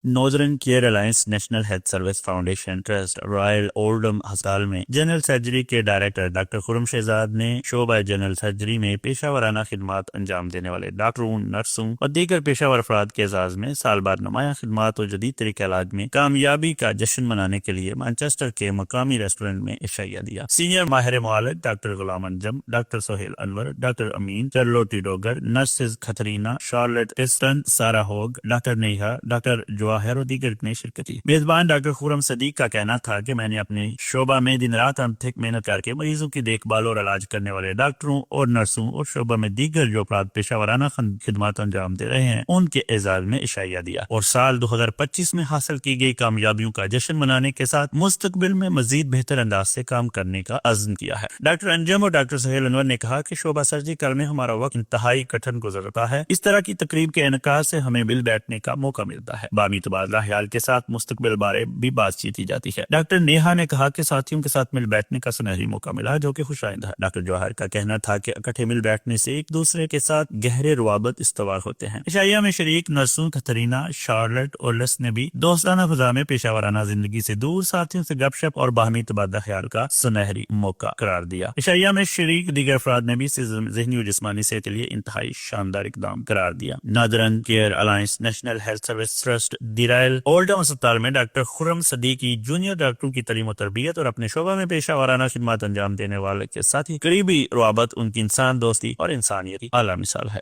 Northern care Alliance National Health service foundation trust Royal اولڈم ہسپتال میں general surgery کے director doctor خرم شہزاد نے شعبہ جنرل سرجری میں پیشہ ورانہ خدمات انجام دینے والے ڈاکٹروں، نرسوں اور دیگر پیشہ ور افراد کے اعزاز میں سال بعد نمایاں خدمات اور جدید طریقہ علاج میں کامیابی کا جشن منانے کے لیے مانچسٹر کے مقامی ریسٹورنٹ میں عشائیہ دیا۔ سینئر ماہر معالج ڈاکٹر غلام انجم، ڈاکٹر سہیل انور، ڈاکٹر امین، چرلوٹی ڈوگر، نرسز کتھرینہ، شارلٹ ٹسٹن، سارا ہوگ، ڈاکٹر نیہا، ڈاکٹر جواہر اور دیگر نے شرکت کی۔ میزبان ڈاکٹر خرم صدیق کا کہنا تھا کہ میں نے اپنے شعبہ میں دن رات انتھک محنت کر کے مریضوں کی دیکھ بھال اور علاج کرنے والے ڈاکٹروں اور نرسوں اور شعبہ میں دیگر جو افراد پیشہ ورانہ خدمات انجام دے رہے ہیں ان کے اعزاز میں عشائیہ دیا اور سال 2025 میں حاصل کی گئی کامیابیوں کا جشن منانے کے ساتھ مستقبل میں مزید بہتر انداز سے کام کرنے کا عزم کیا ہے۔ ڈاکٹر انجم اور ڈاکٹر سہیل انور نے کہا کہ شعبہ سرجیکل میں ہمارا وقت انتہائی کٹھن گزرتا ہے، اس طرح کی تقریب کے انعقاد سے ہمیں مل بیٹھنے کا موقع ملتا ہے، باہمی تبادلہ خیال کے ساتھ مستقبل بارے بھی بات چیت کی جاتی ہے۔ ڈاکٹر نیہا نے کہا کہ ساتھیوں کے ساتھ مل بیٹھنے کا سنہری موقع ملا جو کہ خوش آئند ہے۔ ڈاکٹر جوہر کا کہنا تھا کہ اکٹھے مل بیٹھنے سے ایک دوسرے کے ساتھ گہرے روابط استوار ہوتے ہیں۔ عشائیہ میں شریک نرسوں کتھرینہ، شارلٹ اور لس نے بھی دوستانہ فضا میں پیشہ ورانہ زندگی سے دور ساتھیوں سے گپ شپ اور باہمی تبادلہ خیال کا سنہری موقع قرار دیا۔ عشائیہ میں شریک دیگر افراد نے بھی ذہنی و جسمانی صحت کے لیے انتہائی شاندار اقدام قرار دیا۔ Northern Care Alliance National Health Service Trust the Royal Oldham اسپتال میں ڈاکٹر خرم صدیقی جونیئر ڈاکٹروں کی تعلیم و تربیت اور اپنے شعبہ میں پیشہ ورانہ خدمات انجام دینے والے کے ساتھ ہی قریبی روابط ان کی انسان دوستی اور انسانیت کی اعلیٰ مثال ہے۔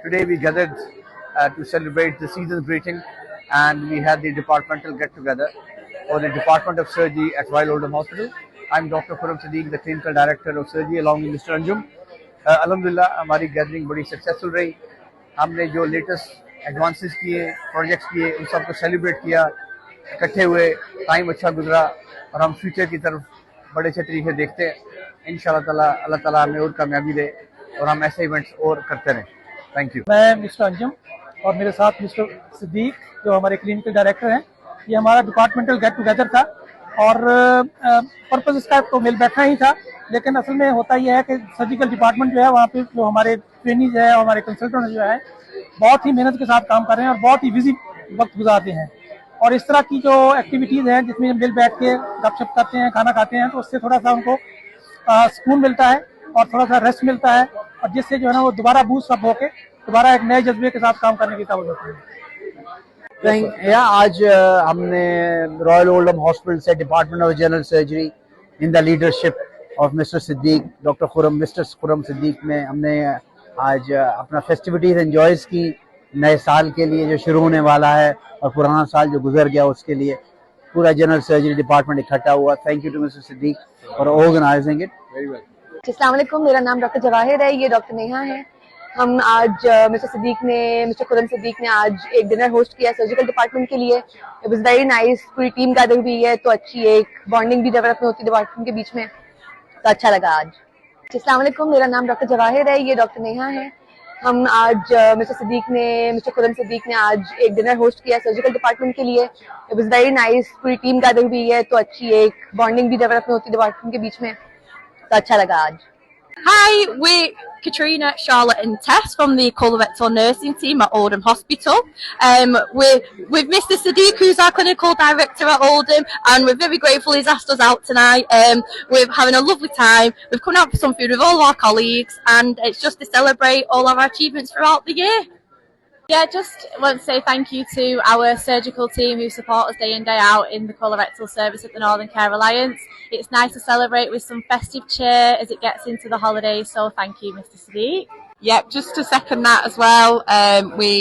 Today we gathered to celebrate the season's greeting, and we had the departmental get together for the Department of Surgery at Royal Oldham Hospital. I'm Dr. Khurram Siddiq, the Clinical Director of Surgery, along with Mr. Anjum. Alhamdulillah ہماری gathering بڑی successful رہی۔ ہم نے جو latest advances کیے، projects کیے، ان سب کو celebrate کیا، اکٹھے ہوئے، ٹائم اچھا گزرا اور ہم فیوچر کی طرف بڑے اچھے طریقے دیکھتے ہیں۔ انشاءاللہ تعالیٰ اللہ تعالیٰ ہمیں اور کامیابی دے اور ہم ایسے ایونٹس اور کرتے رہیں۔ Thank you. میں مسٹر انجم اور میرے ساتھ مسٹر صدیق جو ہمارے کلینکل ڈائریکٹر ہیں، یہ ہمارا ڈپارٹمنٹل گیٹ ٹوگیدر تھا اور پرپز اس کا تو مل بیٹھنا ہی تھا، لیکن اصل میں ہوتا یہ ہے کہ سرجیکل ڈپارٹمنٹ جو ہے وہاں پہ جو ہمارے ٹرینیز ہیں اور ہمارے کنسلٹنٹ جو ہے بہت ہی محنت کے ساتھ کام کر رہے ہیں اور بہت ہی بزی وقت گزارتے ہیں، اور اس طرح کی جو ایکٹیویٹیز ہیں جس میں مل بیٹھ کے گپ شپ کرتے ہیں، کھانا کھاتے ہیں، تو اس سے تھوڑا سا ان کو سکون ملتا ہے اور تھوڑا سا ریسٹ ملتا ہے، اور جس سے جو ہے نا وہ دوبارہ بوسٹ اپ ہو کے دوبارہ ایک نئے جذبے کے ساتھ کام کرنے کی قابل ہوتے ہیں۔ آج ہم نے رائل اولڈم ہاسپٹل سے department of general surgery in the leadership of mister Siddique, doctor Khurram Siddique میں ہم نے آج اپنا فیسٹیوٹیز انجوائز کی، نئے سال کے لیے جو شروع ہونے والا ہے اور پرانا سال جو گزر گیا اس کے لیے پورا جنرل سرجری ڈپارٹمنٹ اکٹھا ہوا۔ Thank you to Mr Siddique for organising it. Very well. السلام علیکم، میرا نام ڈاکٹر جواہر ہے، یہ ڈاکٹر نیہا ہے۔ ہم آج مسٹر خرم صدیق نے آج ایک ڈنر ہوسٹ کیا سرجیکل ڈپارٹمنٹ کے لیے۔ اٹ واز ویری نائس، پوری ٹیم گیدر ہوئی ہے تو اچھی ایک بانڈنگ بھی ڈیولپ ہوتی ہے ڈپارٹمنٹ کے بیچ میں، تو اچھا لگا آج۔ السلام علیکم، میرا نام ڈاکٹر جواہر ہے، یہ ڈاکٹر نیہا ہے۔ ہم آج مسٹر خرم صدیق نے آج ایک ڈنر ہوسٹ کیا سرجیکل ڈپارٹمنٹ کے لیے۔ اٹ واز ویری نائس، پوری ٹیم گیدر ہوئی ہے تو اچھی ایک بانڈنگ بھی ڈیولپ ہوتی ہے ڈپارٹمنٹ کے بیچ میں، تو اچھا لگا آج۔ Hi, we're Katrina, Charlotte and Tess from the colorectal nursing team at Oldham Hospital. We're with Mr. Siddiq, who's our clinical director at Oldham, and we're very grateful he's asked us out tonight. We're having a lovely time. We've come out for some food with all our colleagues, and it's just to celebrate all of our achievements throughout the year. Yeah, just want to say thank you to our surgical team who support us day in, day out in the colorectal service at the Northern Care Alliance. It's nice to celebrate with some festive cheer as it gets into the holidays, so thank you, Mr. Siddiq. Yep, just to second that as well, we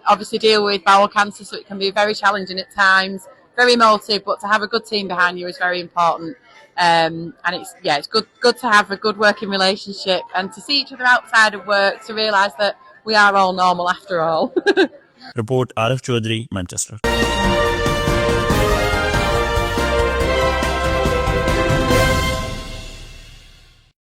obviously deal with bowel cancer, so it can be very challenging at times, very emotive, but to have a good team behind you is very important. And it's good to have a good working relationship and to see each other outside of work, to realise that we are all normal after all. Report Arif Chaudhry, Manchester.